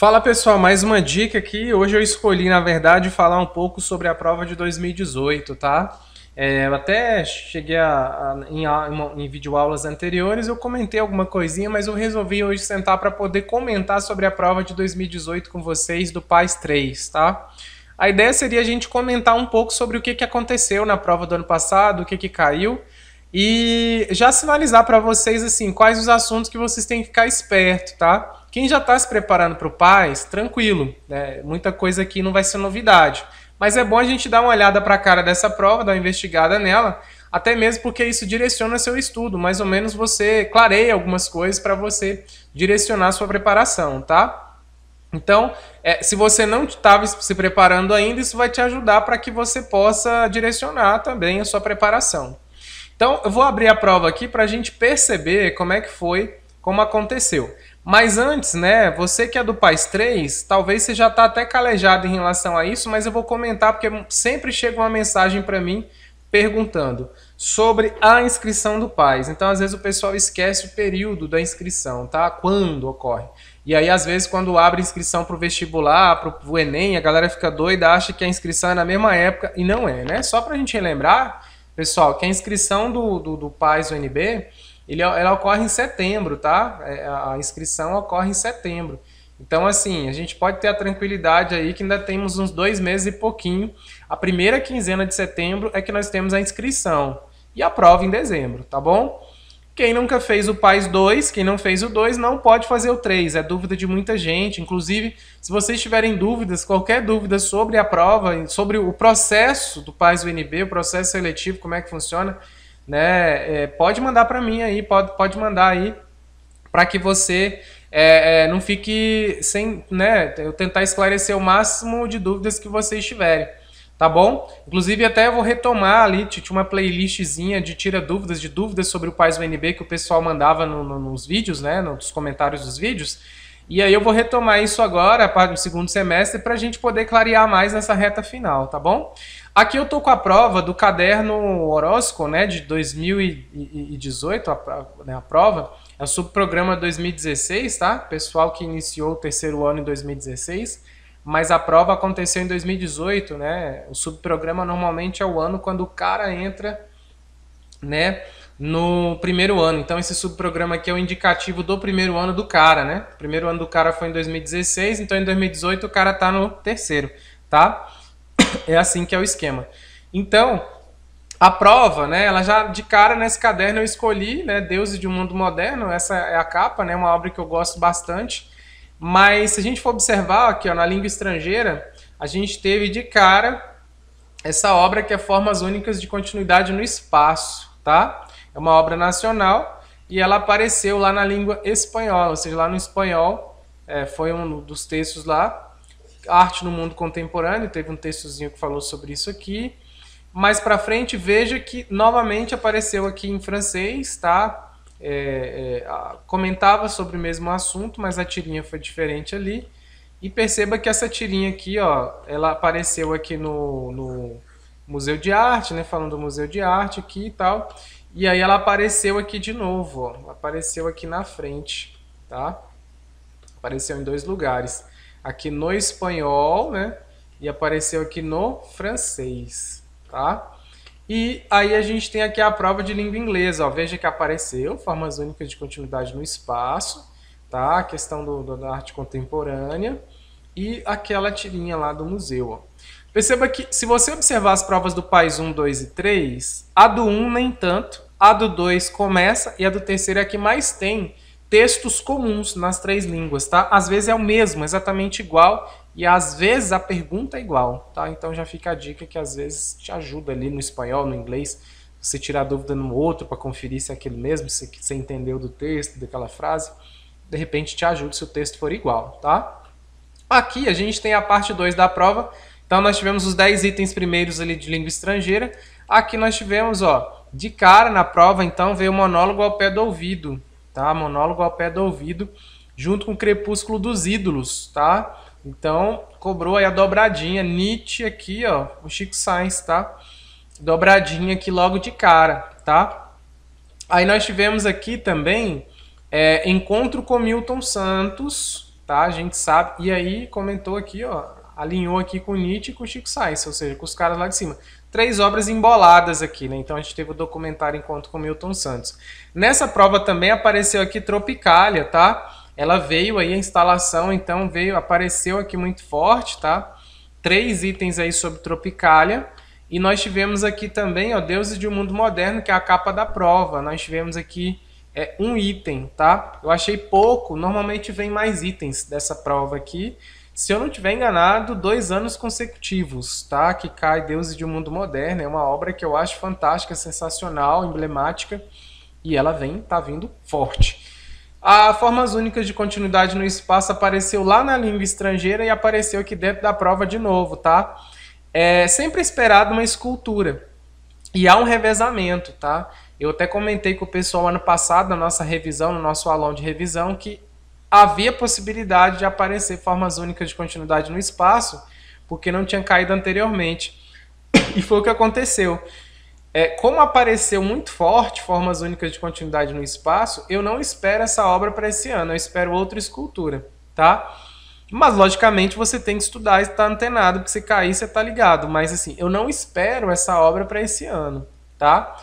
Fala pessoal, mais uma dica aqui. Hoje eu escolhi, na verdade, falar um pouco sobre a prova de 2018, tá? Eu até cheguei em videoaulas anteriores, eu comentei alguma coisinha, mas eu resolvi hoje sentar para poder comentar sobre a prova de 2018 com vocês do PAS 3, tá? A ideia seria a gente comentar um pouco sobre o que aconteceu na prova do ano passado, o que caiu, e já sinalizar para vocês assim quais os assuntos que vocês têm que ficar esperto, tá? Quem já está se preparando para o PAS, tranquilo, né? Muita coisa aqui não vai ser novidade. Mas é bom a gente dar uma olhada para a cara dessa prova, dar uma investigada nela, até mesmo porque isso direciona seu estudo. Mais ou menos você clareia algumas coisas para você direcionar a sua preparação, tá? Então, se você não estava se preparando ainda, isso vai te ajudar para que você possa direcionar também a sua preparação. Então, eu vou abrir a prova aqui para a gente perceber como é que foi, como aconteceu. Mas antes, né, você que é do PAS 3, talvez você já está até calejado em relação a isso, mas eu vou comentar porque sempre chega uma mensagem para mim perguntando sobre a inscrição do PAS. Então, às vezes o pessoal esquece o período da inscrição, tá? Quando ocorre. E aí, às vezes, quando abre inscrição para o vestibular, para o Enem, a galera fica doida, acha que a inscrição é na mesma época, e não é, né? Só para a gente relembrar, pessoal, que a inscrição do PAS UNB, ela ocorre em setembro, tá? A inscrição ocorre em setembro. Então, assim, a gente pode ter a tranquilidade aí que ainda temos uns 2 meses e pouquinho. A primeira quinzena de setembro é que nós temos a inscrição e a prova em dezembro, tá bom? Quem nunca fez o PAS 2, quem não fez o 2, não pode fazer o 3. É dúvida de muita gente. Inclusive, se vocês tiverem dúvidas, qualquer dúvida sobre a prova, sobre o processo do PAS UNB, o processo seletivo, como é que funciona, né? Pode mandar para mim aí, pode mandar aí, para que você não fique sem, né? Eu tentar esclarecer o máximo de dúvidas que vocês tiverem. Tá bom? Inclusive até eu vou retomar ali, tinha uma playlistzinha de tira dúvidas, de dúvidas sobre o PAS UNB que o pessoal mandava nos vídeos, né, nos comentários dos vídeos. E aí eu vou retomar isso agora para o segundo semestre para a gente poder clarear mais nessa reta final, tá bom? Aqui eu tô com a prova do caderno Horóscopo, né, de 2018, a prova, é o subprograma 2016, tá? Pessoal que iniciou o terceiro ano em 2016. Mas a prova aconteceu em 2018, né? O subprograma normalmente é o ano quando o cara entra, né, no primeiro ano. Então esse subprograma aqui é o indicativo do primeiro ano do cara, né? O primeiro ano do cara foi em 2016, então em 2018 o cara tá no terceiro, tá? É assim que é o esquema. Então, a prova, né, ela já de cara nesse caderno eu escolhi, né, Deuses de um Mundo Moderno, essa é a capa, né, uma obra que eu gosto bastante. Mas se a gente for observar aqui, ó, na língua estrangeira, a gente teve de cara essa obra que é Formas Únicas de Continuidade no Espaço, tá? É uma obra nacional e ela apareceu lá na língua espanhola, ou seja, lá no espanhol, foi um dos textos lá. Arte no Mundo Contemporâneo, teve um textozinho que falou sobre isso aqui. Mais para frente, veja que novamente apareceu aqui em francês, tá? Comentava sobre o mesmo assunto, mas a tirinha foi diferente ali. E perceba que essa tirinha aqui, ó, ela apareceu aqui no Museu de Arte, né? Falando do Museu de Arte aqui e tal. E aí ela apareceu aqui de novo, ó. Apareceu aqui na frente, tá? Apareceu em 2 lugares. Aqui no espanhol, né? E apareceu aqui no francês, tá? E aí a gente tem aqui a prova de língua inglesa, ó. Veja que apareceu formas únicas de continuidade no espaço, tá? A questão da arte contemporânea e aquela tirinha lá do museu, ó. Perceba que se você observar as provas do PAS 1, 2 e 3, a do 1 nem tanto, a do 2 começa e a do terceiro é a que mais tem textos comuns nas 3 línguas, tá? Às vezes é o mesmo, exatamente igual, e às vezes a pergunta é igual, tá? Então já fica a dica que às vezes te ajuda ali no espanhol, no inglês, você tirar dúvida no outro para conferir se é aquele mesmo, se você entendeu do texto, daquela frase, de repente te ajuda se o texto for igual, tá? Aqui a gente tem a parte 2 da prova, então nós tivemos os 10 itens primeiros ali de língua estrangeira, aqui nós tivemos, ó, de cara na prova, então veio o monólogo ao pé do ouvido, tá? Monólogo ao pé do ouvido, junto com o Crepúsculo dos Ídolos, tá? Então, cobrou aí a dobradinha, Nietzsche aqui, ó, o Chico Sainz, tá? Dobradinha aqui logo de cara, tá? Aí nós tivemos aqui também Encontro com Milton Santos, tá? A gente sabe. E aí comentou aqui, ó, alinhou aqui com Nietzsche e com Chico Science, ou seja, com os caras lá de cima. 3 obras emboladas aqui, né? Então a gente teve o documentário Encontro com Milton Santos. Nessa prova também apareceu aqui Tropicália, tá? Ela veio aí, a instalação, então apareceu aqui muito forte, tá? 3 itens aí sobre Tropicália. E nós tivemos aqui também, ó, Deuses de um Mundo Moderno, que é a capa da prova. Nós tivemos aqui um item, tá? Eu achei pouco, normalmente vem mais itens dessa prova aqui. Se eu não estiver enganado, 2 anos consecutivos, tá? Que cai Deuses de um Mundo Moderno. É uma obra que eu acho fantástica, sensacional, emblemática. E ela tá vindo forte. A Formas Únicas de Continuidade no Espaço apareceu lá na língua estrangeira e apareceu aqui dentro da prova de novo, tá? É sempre esperado uma escultura. E há um revezamento, tá? Eu até comentei com o pessoal ano passado, na nossa revisão, no nosso aulão de revisão, que havia possibilidade de aparecer Formas Únicas de Continuidade no Espaço, porque não tinha caído anteriormente. E foi o que aconteceu. Como apareceu muito forte Formas Únicas de Continuidade no Espaço, eu não espero essa obra para esse ano, eu espero outra escultura, tá? Mas, logicamente, você tem que estudar e estar antenado, porque se cair, você tá ligado. Mas, assim, eu não espero essa obra para esse ano, tá?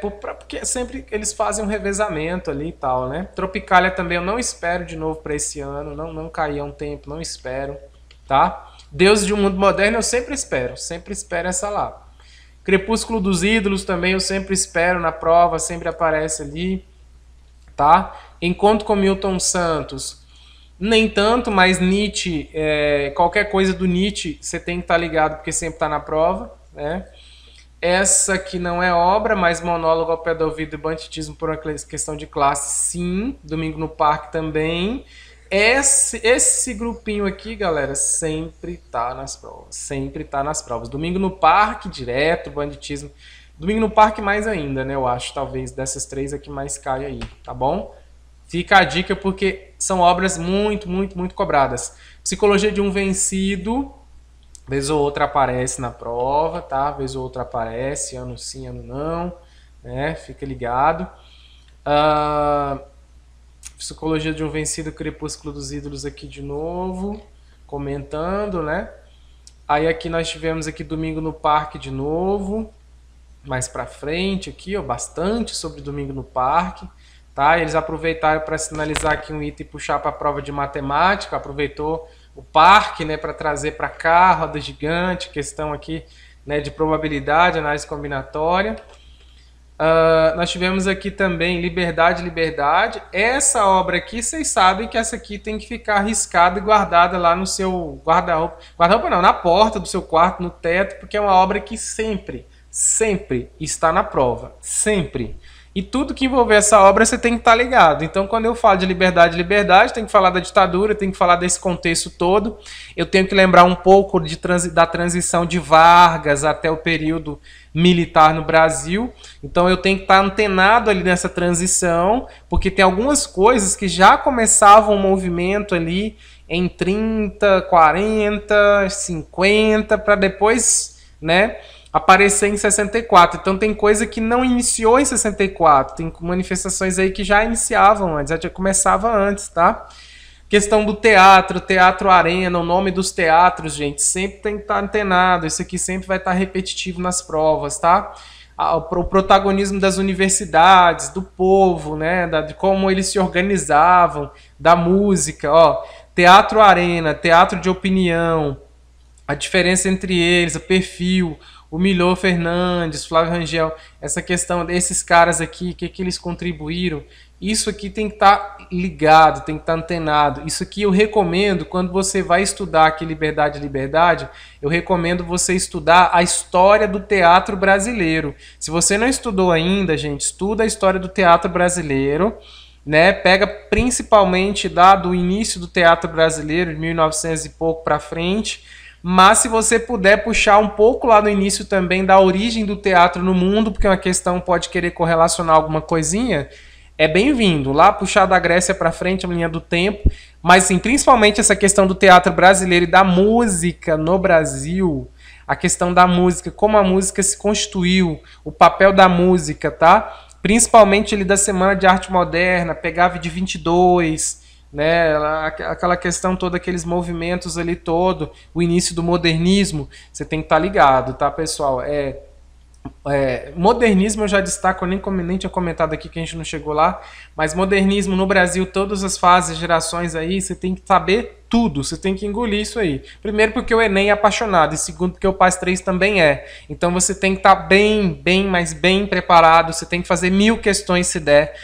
Porque sempre eles fazem um revezamento ali e tal, né? Tropicália também eu não espero de novo para esse ano, não cair há um tempo, não espero, tá? Deuses de um Mundo Moderno eu sempre espero essa lá. Crepúsculo dos Ídolos também eu sempre espero na prova, sempre aparece ali, tá? Encontro com Milton Santos, nem tanto, mas Nietzsche, qualquer coisa do Nietzsche você tem que estar ligado, porque sempre está na prova, né? Essa aqui não é obra, mas Monólogo ao Pé do Ouvido e Banditismo por uma Questão de Classe, sim. Domingo no Parque também. Esse grupinho aqui, galera, sempre tá nas provas. Sempre tá nas provas. Domingo no Parque, direto, Banditismo. Domingo no Parque mais ainda, né? Eu acho, talvez, dessas 3 aqui mais cai aí, tá bom? Fica a dica porque são obras muito, muito, muito cobradas. Psicologia de um Vencido, vez ou outra aparece na prova, tá? Vez ou outra aparece, ano sim, ano não, né? Fica ligado. Psicologia de um Vencido, Crepúsculo dos Ídolos aqui de novo, comentando, né? Aí aqui nós tivemos aqui Domingo no Parque de novo, mais pra frente aqui, ó, bastante sobre Domingo no Parque, tá? Eles aproveitaram para sinalizar aqui um item e puxar para a prova de matemática, aproveitou o parque, né, para trazer para cá, roda gigante, questão aqui, né, de probabilidade, análise combinatória. Nós tivemos aqui também Liberdade, Liberdade. Essa obra aqui, vocês sabem que essa aqui tem que ficar arriscada e guardada lá no seu guarda-roupa. Guarda-roupa não, na porta do seu quarto, no teto, porque é uma obra que sempre está na prova. Sempre. E tudo que envolver essa obra você tem que estar ligado. Então, quando eu falo de liberdade, liberdade, tem que falar da ditadura, tem que falar desse contexto todo. Eu tenho que lembrar um pouco da transição de Vargas até o período militar no Brasil. Então, eu tenho que estar antenado ali nessa transição, porque tem algumas coisas que já começavam o movimento ali em 30, 40, 50, para depois, né, aparecer em 64. Então tem coisa que não iniciou em 64. Tem manifestações aí que já iniciavam antes, já começava antes, tá? Questão do teatro, Teatro Arena, o nome dos teatros, gente, sempre tem que estar antenado. Isso aqui sempre vai estar repetitivo nas provas, tá? O protagonismo das universidades, do povo, né? De como eles se organizavam, da música, ó. Teatro Arena, teatro de opinião, a diferença entre eles, o perfil, o Milor Fernandes, Flávio Rangel, essa questão desses caras aqui, o que eles contribuíram, isso aqui tem que estar ligado, tem que estar antenado. Isso aqui eu recomendo, quando você vai estudar aqui Liberdade, Liberdade, eu recomendo você estudar a história do teatro brasileiro. Se você não estudou ainda, gente, estuda a história do teatro brasileiro, né? Pega principalmente do início do teatro brasileiro, de 1900 e pouco para frente. Mas se você puder puxar um pouco lá no início também da origem do teatro no mundo, porque uma questão pode querer correlacionar alguma coisinha, é bem-vindo. Lá puxar da Grécia para frente, a linha do tempo, mas sim, principalmente essa questão do teatro brasileiro e da música no Brasil, a questão da música, como a música se constituiu, o papel da música, tá? Principalmente ali da Semana de Arte Moderna, pegava de 22, né? Aquela questão toda, aqueles movimentos ali todo, o início do modernismo, você tem que estar ligado, tá, pessoal? Modernismo eu já destaco, eu nem tinha comentado aqui que a gente não chegou lá, mas modernismo no Brasil, todas as fases, gerações aí, você tem que saber tudo, você tem que engolir isso aí. Primeiro porque o Enem é apaixonado, e segundo porque o PAS 3 também é. Então você tem que estar mas bem preparado, você tem que fazer 1000 questões se der,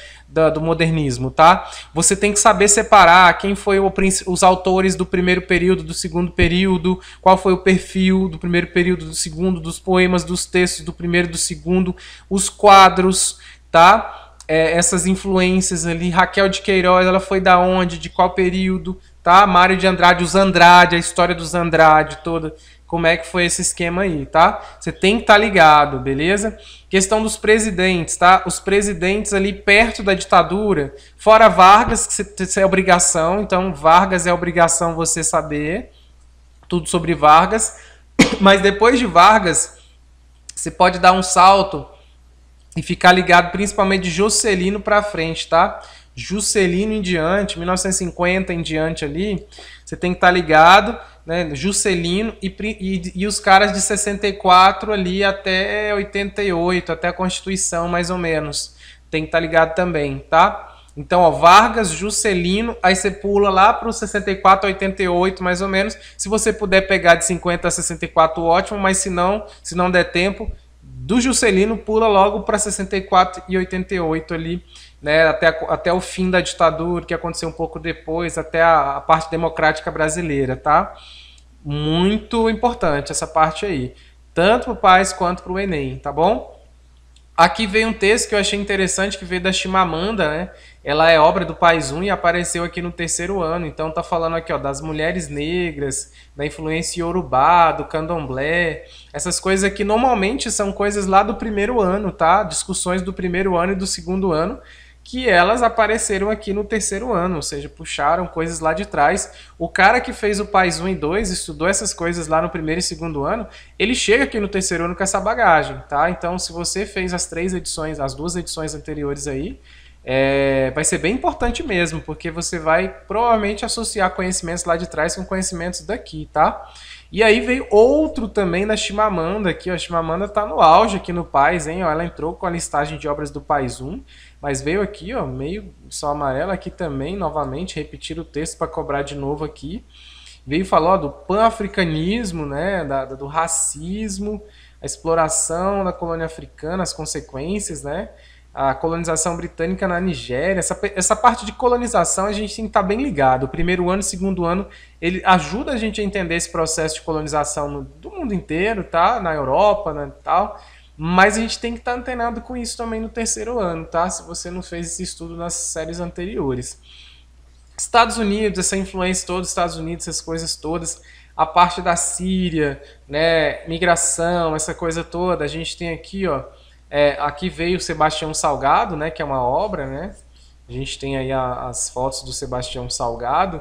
do modernismo, tá? Você tem que saber separar quem foi os autores do primeiro período, do segundo período, qual foi o perfil do primeiro período, do segundo, dos poemas, dos textos do primeiro e do segundo, os quadros, tá? Essas influências ali, Raquel de Queiroz, ela foi da onde, de qual período, tá? Mário de Andrade, os Andrade, a história dos Andrade toda, como é que foi esse esquema aí, tá? Você tem que estar ligado, beleza? Questão dos presidentes, tá? Os presidentes ali perto da ditadura, fora Vargas, que isso é obrigação, então Vargas é obrigação você saber tudo sobre Vargas, mas depois de Vargas, você pode dar um salto e ficar ligado principalmente de Juscelino para frente, tá? Juscelino em diante, 1950 em diante ali, você tem que estar ligado, né? Juscelino e os caras de 64 ali até 88, até a Constituição mais ou menos. Tem que estar ligado também, tá? Então, ó, Vargas, Juscelino, aí você pula lá para o 64 a 88 mais ou menos. Se você puder pegar de 50 a 64, ótimo, mas se não der tempo, do Juscelino pula logo para 64 e 88 ali, né, até o fim da ditadura, que aconteceu um pouco depois, até a parte democrática brasileira, tá? Muito importante essa parte aí, tanto para o PAS quanto para o Enem, tá bom? Aqui veio um texto que eu achei interessante, que veio da Chimamanda, né? Ela é obra do País 1 e apareceu aqui no terceiro ano. Então tá falando aqui, ó, das mulheres negras, da influência iorubá, do candomblé. Essas coisas aqui normalmente são coisas lá do primeiro ano, tá? Discussões do primeiro ano e do segundo ano, que elas apareceram aqui no terceiro ano, ou seja, puxaram coisas lá de trás. O cara que fez o País 1 e 2, estudou essas coisas lá no primeiro e segundo ano, ele chega aqui no terceiro ano com essa bagagem, tá? Então, se você fez as 2 edições anteriores aí, vai ser bem importante mesmo, porque você vai provavelmente associar conhecimentos lá de trás com conhecimentos daqui, tá? E aí veio outro também da Chimamanda aqui, ó. A Chimamanda tá no auge aqui no PAS, hein? Ó, ela entrou com a listagem de obras do País 1, mas veio aqui, ó, meio só amarelo aqui também, novamente, repetir o texto para cobrar de novo aqui. Veio falar, ó, do pan-africanismo, né? Do racismo, a exploração da colônia africana, as consequências, né? A colonização britânica na Nigéria. Essa parte de colonização a gente tem que estar bem ligado. O primeiro ano e o segundo ano, ele ajuda a gente a entender esse processo de colonização do mundo inteiro, tá? Na Europa, né, tal. Mas a gente tem que estar antenado com isso também no terceiro ano, tá? Se você não fez esse estudo nas séries anteriores. Estados Unidos, essa influência toda dos Estados Unidos, essas coisas todas, a parte da Síria, né, migração, essa coisa toda, a gente tem aqui, ó, aqui veio o Sebastião Salgado, né, que é uma obra, né, a gente tem aí as fotos do Sebastião Salgado,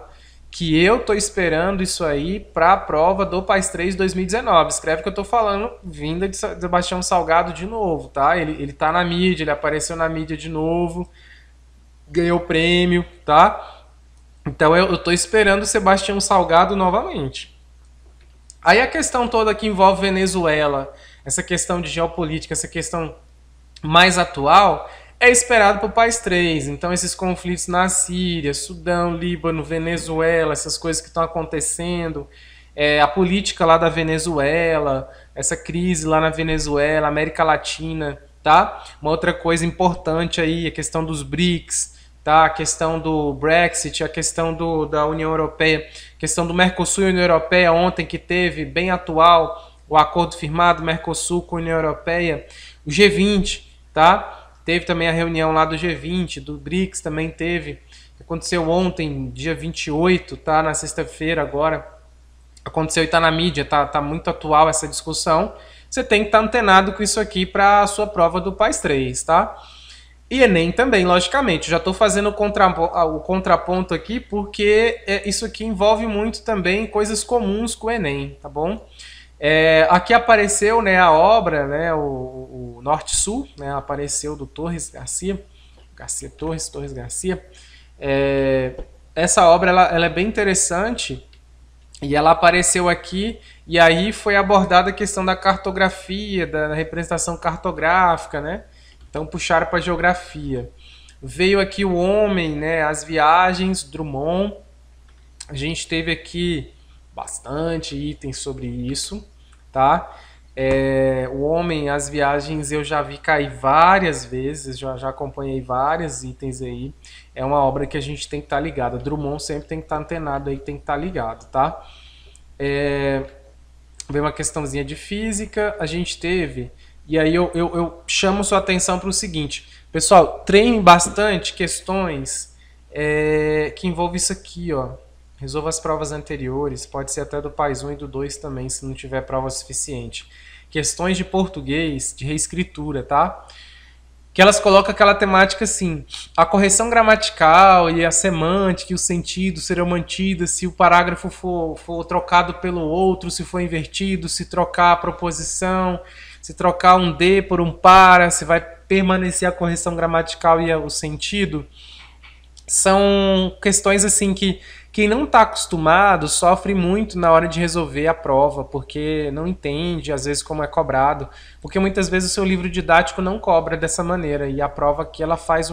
que eu tô esperando isso aí para a prova do PAS 3 2019. Escreve que eu tô falando, vinda de Sebastião Salgado de novo, tá? Ele tá na mídia, ele apareceu na mídia de novo, ganhou prêmio, tá? Então eu tô esperando o Sebastião Salgado novamente. Aí a questão toda que envolve Venezuela, essa questão de geopolítica, essa questão mais atual, é esperado para o PAS 3. Então esses conflitos na Síria, Sudão, Líbano, Venezuela, essas coisas que estão acontecendo, a política lá da Venezuela, essa crise lá na Venezuela, América Latina, tá? Uma outra coisa importante aí, a questão dos BRICS, tá? A questão do Brexit, a questão da União Europeia, a questão do Mercosul e União Europeia ontem que teve, bem atual, o acordo firmado Mercosul com a União Europeia, o G20, tá? Teve também a reunião lá do G20, do BRICS também teve, aconteceu ontem, dia 28, tá? Na sexta-feira agora, aconteceu e tá na mídia, tá muito atual essa discussão. Você tem que estar antenado com isso aqui para a sua prova do PAS 3, tá? E Enem também, logicamente. Já estou fazendo o contraponto aqui porque isso aqui envolve muito também coisas comuns com o Enem, tá bom? Aqui apareceu, né, a obra, né, o Norte-Sul, né, apareceu do Torres Garcia, Torres Garcia. essa obra ela é bem interessante e ela apareceu aqui e aí foi abordada a questão da cartografia, da representação cartográfica, né? Então puxaram para a geografia. Veio aqui o homem, né? As viagens, Drummond. A gente teve aqui bastante itens sobre isso, tá? O Homem, as Viagens, eu já vi cair várias vezes, já acompanhei vários itens aí. É uma obra que a gente tem que estar ligado. Drummond sempre tem que estar antenado aí, tem que estar ligado, tá? Veio uma questãozinha de física, a gente teve, e aí eu chamo sua atenção para o seguinte, pessoal, treine bastante questões que envolvem isso aqui, ó. Resolva as provas anteriores, pode ser até do PAIS 1 e do 2 também, se não tiver prova suficiente. Questões de português, de reescritura, tá? Que elas colocam aquela temática assim, a correção gramatical e a semântica e o sentido serão mantidas se o parágrafo for trocado pelo outro, se for invertido, se trocar a proposição, se trocar um de por um para, se vai permanecer a correção gramatical e o sentido. São questões assim que quem não está acostumado sofre muito na hora de resolver a prova, porque não entende, às vezes, como é cobrado. Porque muitas vezes o seu livro didático não cobra dessa maneira. E a prova aqui ela faz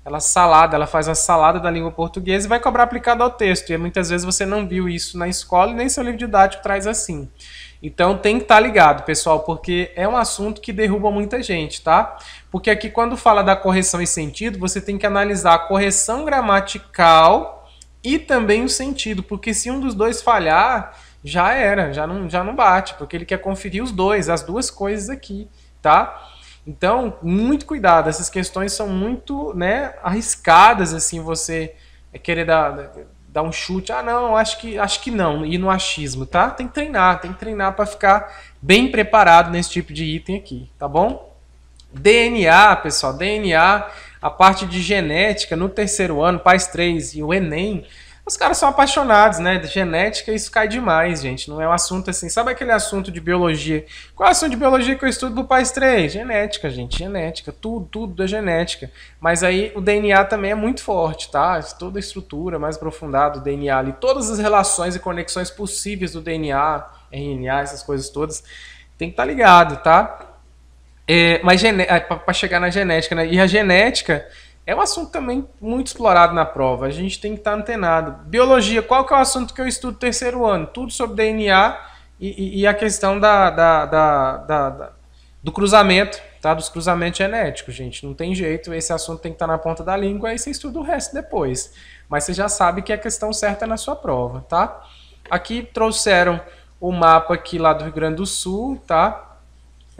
ela faz a salada da língua portuguesa e vai cobrar aplicado ao texto. E muitas vezes você não viu isso na escola e nem seu livro didático traz assim. Então tem que estar ligado, pessoal, porque é um assunto que derruba muita gente, tá? Porque aqui quando fala da correção e sentido, você tem que analisar a correção gramatical e também o sentido, porque se um dos dois falhar, já era, já não bate, porque ele quer conferir os dois, as duas coisas aqui, tá? Então, muito cuidado, essas questões são muito, né, arriscadas, assim, você querer dar um chute, não, acho que não, ir no achismo, tá? Tem que treinar para ficar bem preparado nesse tipo de item aqui, tá bom? DNA, pessoal, DNA, a parte de genética no terceiro ano, PAIS 3 e o Enem, os caras são apaixonados, né? De genética, isso cai demais, gente. Não é um assunto assim. Sabe aquele assunto de biologia? Qual é o assunto de biologia que eu estudo pro PAIS 3? Genética, gente. Genética. Tudo é genética. Mas aí o DNA também é muito forte, tá? Toda a estrutura mais aprofundada do DNA ali. Todas as relações e conexões possíveis do DNA, RNA, essas coisas todas. Tem que estar ligado, tá? Mas para chegar na genética, né? E a genética é um assunto também muito explorado na prova. A gente tem que estar antenado. Biologia, qual que é o assunto que eu estudo no terceiro ano? Tudo sobre DNA e a questão do cruzamento, tá? Dos cruzamentos genéticos, gente. Não tem jeito, esse assunto tem que estar na ponta da língua, aí você estuda o resto depois. Mas você já sabe que a questão certa é na sua prova, tá? Aqui trouxeram o mapa aqui lá do Rio Grande do Sul, tá?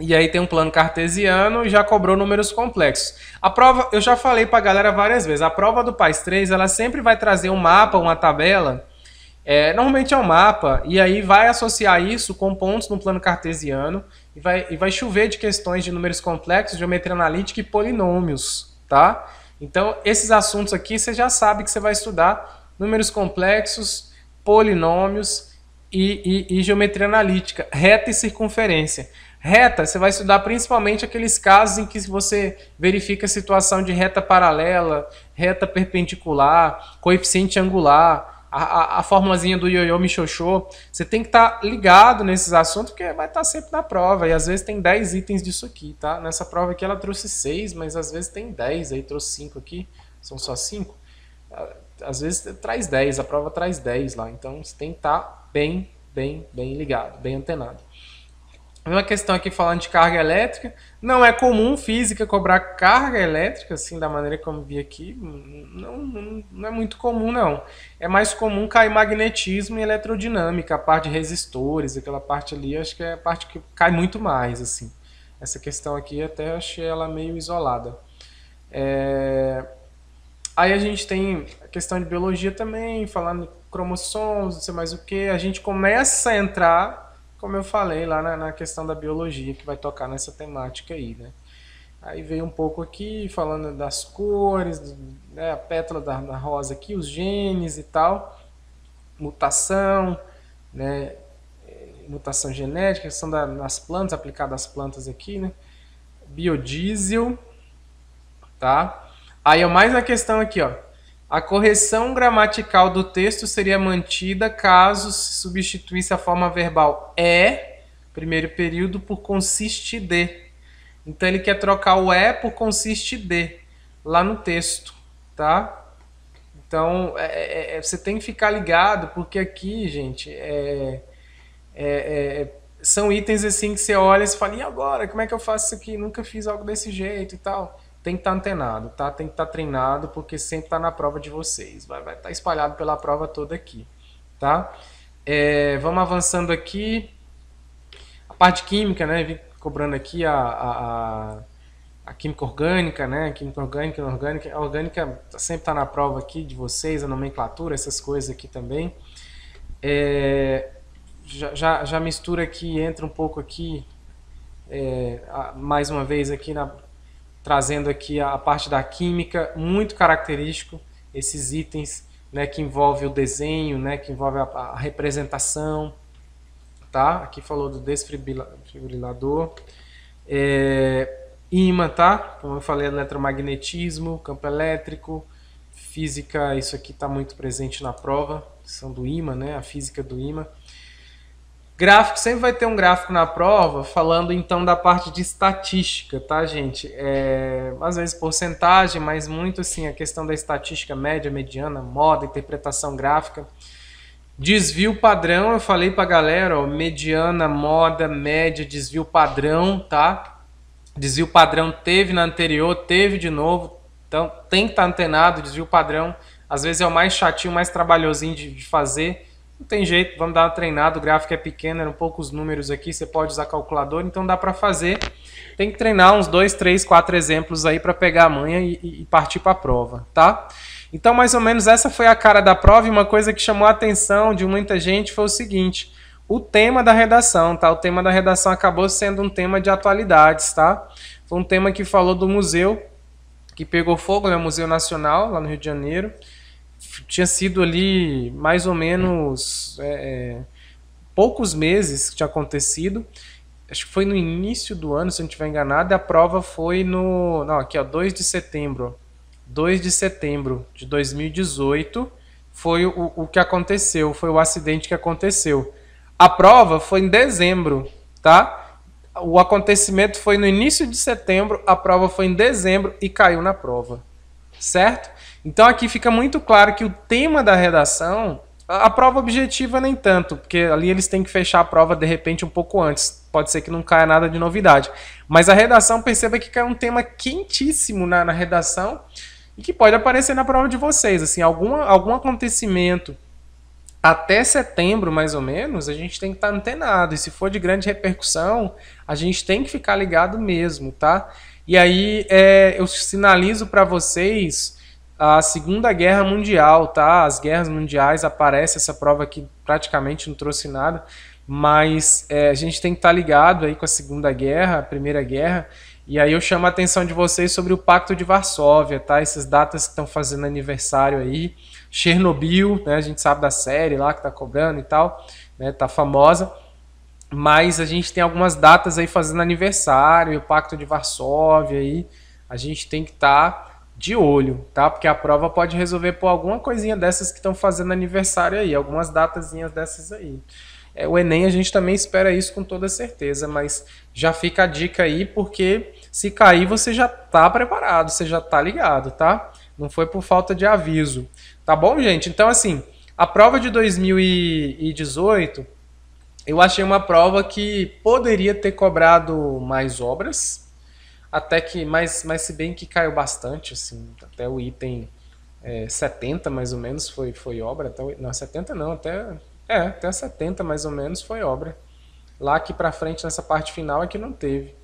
E aí tem um plano cartesiano e já cobrou números complexos. A prova, eu já falei para a galera várias vezes, a prova do PAIS 3, ela sempre vai trazer um mapa, uma tabela, normalmente é um mapa, e aí vai associar isso com pontos no plano cartesiano e vai chover de questões de números complexos, geometria analítica e polinômios, tá? Então, esses assuntos aqui você já sabe que você vai estudar números complexos, polinômios e geometria analítica, reta e circunferência. Reta, você vai estudar principalmente aqueles casos em que você verifica a situação de reta paralela, reta perpendicular, coeficiente angular, a formulazinha do ioiô michoxô. Você tem que estar ligado nesses assuntos, porque vai estar sempre na prova. E às vezes tem 10 itens disso aqui, tá? Nessa prova aqui ela trouxe 6, mas às vezes tem 10, aí trouxe 5 aqui, são só 5. Às vezes traz 10, a prova traz 10 lá. Então você tem que estar bem ligado, bem antenado. Uma questão aqui falando de carga elétrica. Não é comum física cobrar carga elétrica, assim, da maneira como vi aqui. Não é muito comum, não. É mais comum cair magnetismo e elerodinâmica, a parte de resistores, aquela parte ali, acho que é a parte que cai muito mais, assim. Essa questão aqui até achei ela meio isolada. Aí a gente tem a questão de biologia também, falando de cromossomos, não sei mais o que. A gente começa a entrar, como eu falei, lá na questão da biologia, que vai tocar nessa temática aí, né? Aí veio um pouco aqui, falando das cores, né, a pétala da rosa aqui, os genes e tal, mutação, né, mutação genética, questão das plantas, aplicada às plantas aqui, né? Biodiesel, tá? Aí é mais a questão aqui, ó. A correção gramatical do texto seria mantida caso se substituísse a forma verbal primeiro período, por consiste de. Então ele quer trocar o por consiste de lá no texto, tá? Então você tem que ficar ligado, porque aqui, gente, são itens assim que você olha e você fala, e agora? Como é que eu faço isso aqui? Nunca fiz algo desse jeito e tal. Tem que estar antenado, tá? Tem que estar treinado, porque sempre está na prova de vocês. Vai estar espalhado pela prova toda aqui, tá? Vamos avançando aqui. A parte química, né? Vim cobrando aqui a química orgânica, né? A química orgânica, a orgânica sempre está na prova aqui de vocês, a nomenclatura, essas coisas aqui também. Já mistura aqui, entra um pouco aqui, mais uma vez aqui trazendo aqui a parte da química, muito característico, esses itens, né, que envolve o desenho, né, que envolve a representação, tá? Aqui falou do desfibrilador, ímã, tá? Como eu falei, eletromagnetismo, campo elétrico, física, isso aqui está muito presente na prova, são do ímã, né, a física do ímã. Gráfico, sempre vai ter um gráfico na prova falando então da parte de estatística, tá, gente? Às vezes porcentagem, mas muito assim a questão da estatística média, mediana, moda, interpretação gráfica. Desvio padrão, eu falei pra galera, ó, mediana, moda, média, desvio padrão, tá? Desvio padrão teve na anterior, teve de novo, então tem que estar antenado, desvio padrão. Às vezes é o mais chatinho, mais trabalhosinho de fazer. Não tem jeito, vamos dar uma treinada, o gráfico é pequeno, eram poucos números aqui, você pode usar calculador, então dá para fazer. Tem que treinar uns 2, 3, 4 exemplos aí para pegar a manha e partir para a prova, tá? Então, mais ou menos, essa foi a cara da prova, e uma coisa que chamou a atenção de muita gente foi o seguinte, o tema da redação, tá? O tema da redação acabou sendo um tema de atualidades, tá? Foi um tema que falou do museu, que pegou fogo, né? Museu Nacional, lá no Rio de Janeiro. Tinha sido ali mais ou menos poucos meses que tinha acontecido. Acho que foi no início do ano, se eu não estiver enganado, e a prova foi no... Não, aqui ó, 2 de setembro. 2 de setembro de 2018 foi o que aconteceu, foi o acidente que aconteceu. A prova foi em dezembro, tá? O acontecimento foi no início de setembro, a prova foi em dezembro e caiu na prova, certo? Então aqui fica muito claro que o tema da redação, a prova objetiva nem tanto, porque ali eles têm que fechar a prova de repente um pouco antes, pode ser que não caia nada de novidade. Mas a redação, perceba que cai um tema quentíssimo na redação e que pode aparecer na prova de vocês. Assim, algum acontecimento até setembro, mais ou menos, a gente tem que estar antenado. E se for de grande repercussão, a gente tem que ficar ligado mesmo, tá? E aí eu sinalizo para vocês a Segunda Guerra Mundial, tá? As guerras mundiais, aparece essa prova aqui, praticamente não trouxe nada, mas a gente tem que estar ligado aí com a Segunda Guerra, a Primeira Guerra, e aí eu chamo a atenção de vocês sobre o Pacto de Varsóvia, tá? Essas datas que estão fazendo aniversário aí, Chernobyl, né? A gente sabe da série lá que tá cobrando e tal, né? Tá famosa, mas a gente tem algumas datas aí fazendo aniversário, e o Pacto de Varsóvia aí, a gente tem que estar de olho, tá? Porque a prova pode resolver por alguma coisinha dessas que estão fazendo aniversário aí, algumas datazinhas dessas aí. O Enem a gente também espera isso com toda certeza, mas já fica a dica aí, porque se cair você já tá preparado, você já tá ligado, tá? Não foi por falta de aviso, tá bom, gente? Então, assim, a prova de 2018, eu achei uma prova que poderia ter cobrado mais obras, até que, mas se bem que caiu bastante, assim, até o item 70 mais ou menos foi obra, não, 70 não, até 70 mais ou menos foi obra. Lá aqui pra frente, nessa parte final, é que não teve,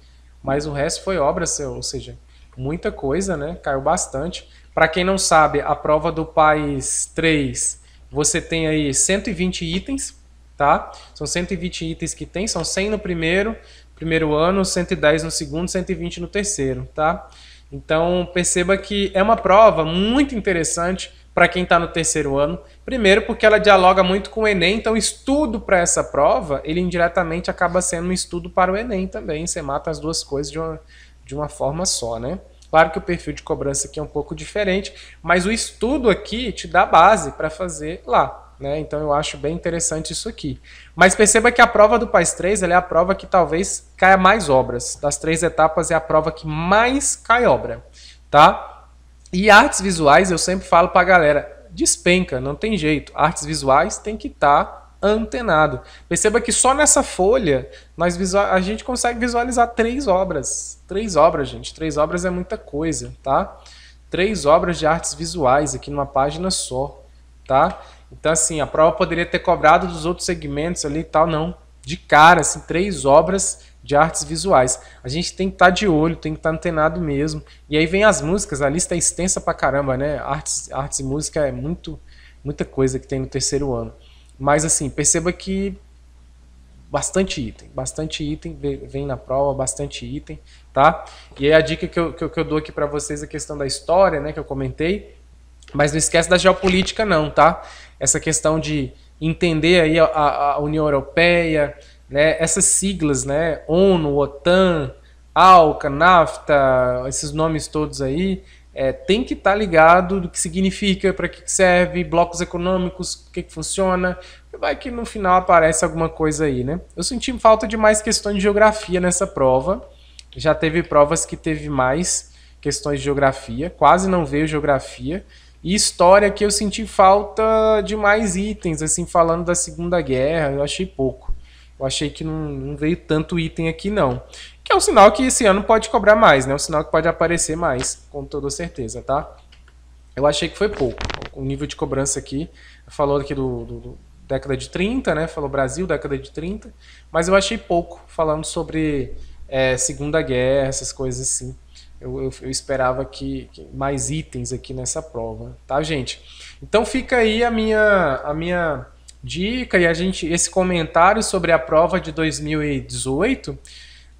mas o resto foi obra, ou seja, muita coisa, né, caiu bastante. Para quem não sabe, a prova do PAIS 3, você tem aí 120 itens, tá? São 120 itens que tem, são 100 no primeiro ano, 110 no segundo, 120 no terceiro, tá? Então perceba que é uma prova muito interessante para quem está no terceiro ano. Primeiro porque ela dialoga muito com o Enem, então estudo para essa prova, ele indiretamente acaba sendo um estudo para o Enem também, você mata as duas coisas de uma forma só, né? Claro que o perfil de cobrança aqui é um pouco diferente, mas o estudo aqui te dá base para fazer lá, né? Então eu acho bem interessante isso aqui. Mas perceba que a prova do PAS 3 ela é a prova que talvez caia mais obras. Das 3 etapas é a prova que mais cai obra, tá? E artes visuais eu sempre falo para a galera, despenca, não tem jeito. Artes visuais tem que estar antenado. Perceba que só nessa folha a gente consegue visualizar 3 obras. 3 obras, gente. 3 obras é muita coisa, tá? 3 obras de artes visuais aqui numa página só, tá? Então, assim, a prova poderia ter cobrado dos outros segmentos ali e tal, não. De cara, assim, 3 obras de artes visuais. A gente tem que estar de olho, tem que estar antenado mesmo. E aí vem as músicas, a lista é extensa pra caramba, né? Artes e música é muita coisa que tem no terceiro ano. Mas assim, perceba que bastante item vem na prova, bastante item, tá? E aí a dica que eu dou aqui para vocês é a questão da história, né, que eu comentei, mas não esquece da geopolítica não, tá? Essa questão de entender aí a União Europeia, né, essas siglas, né, ONU, OTAN, ALCA, NAFTA, esses nomes todos aí, tem que estar ligado do que significa, para que serve, blocos econômicos, o que funciona, vai que no final aparece alguma coisa aí, né? Eu senti falta de mais questões de geografia nessa prova, já teve provas que teve mais questões de geografia, quase não veio geografia, e história que eu senti falta de mais itens, assim, falando da Segunda Guerra, eu achei pouco. Eu achei que não veio tanto item aqui, não. Que é um sinal que esse ano pode cobrar mais, né? Um sinal que pode aparecer mais, com toda certeza, tá? Eu achei que foi pouco. O nível de cobrança aqui, falou aqui do década de 30, né? Falou Brasil, década de 30. Mas eu achei pouco, falando sobre Segunda Guerra, essas coisas assim. Eu esperava que mais itens aqui nessa prova, tá, gente? Então fica aí a minha dica e esse comentário sobre a prova de 2018.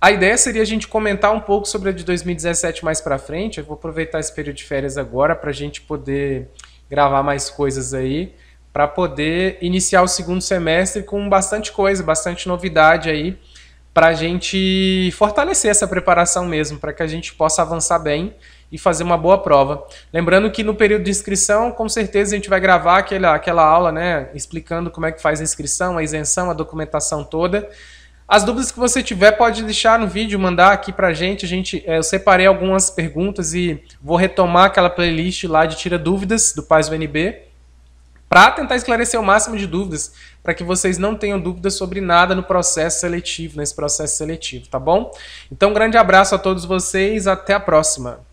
A ideia seria a gente comentar um pouco sobre a de 2017 mais para frente. Eu vou aproveitar esse período de férias agora para a gente poder gravar mais coisas aí, para poder iniciar o segundo semestre com bastante coisa, bastante novidade aí, para a gente fortalecer essa preparação mesmo, para que a gente possa avançar bem e fazer uma boa prova. Lembrando que no período de inscrição, com certeza a gente vai gravar aquela aula, né, explicando como é que faz a inscrição, a isenção, a documentação toda. As dúvidas que você tiver, pode deixar no vídeo, mandar aqui pra gente. Eu separei algumas perguntas e vou retomar aquela playlist lá de Tira Dúvidas do PAS UNB para tentar esclarecer o máximo de dúvidas, para que vocês não tenham dúvidas sobre nada no processo seletivo, nesse processo seletivo, tá bom? Então, um grande abraço a todos vocês, até a próxima!